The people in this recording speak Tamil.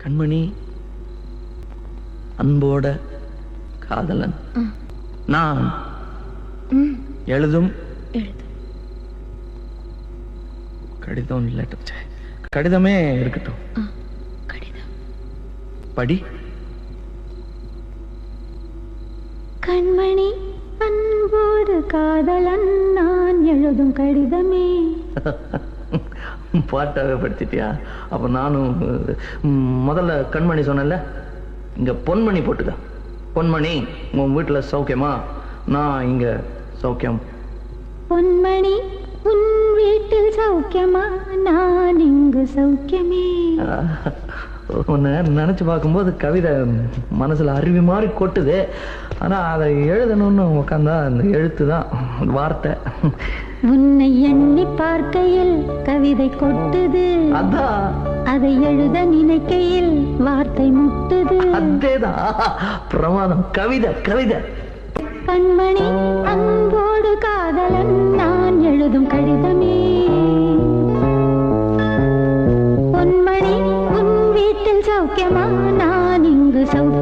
கண்மணி, அன்போட காதலன் நான் எழுதும் கடிதம் லெட்டர். கடிதமே இருக்கட்டும். படி. கண்மணி, அன்போடு காதலன் நான் எழுதும் கடிதமே. பாட்டாவே படுத்திட்டியா? அப்ப நானும் முதல்ல கண்மணி சொன்னேன்ல, இங்க பொன்மணி போட்டுக்க. பொன்மணி, உன் வீட்டுல சௌக்கியமா? நான் இங்க சௌக்கியம். பொன்மணி, உன் வீட்டில் சௌக்கியமா? நான் இங்கு சௌக்கியமே. உன்னை நினைச்சு பார்க்கும்போது கவிதை மனசுல அருவி மாதிரி கொட்டுது. ஆனா அதை எழுதணும்னு உட்காந்தா அந்த எழுத்து தான் வார்த்தை. உன்னை எண்ணி பார்க்கையில் கவிதை கொட்டுது, அதான் அதை எழுத நினைக்கையில் வார்த்தை முட்டுது. அதேதான் பிரமாதம். கவிதை கவிதை. கண்மணி, அன்போடு காதலன் நான் எழுதும் கடிதமே. பொன்மணி, உன் வீட்டில் சௌக்கியமா? நான் இங்கு சௌக்கியம்.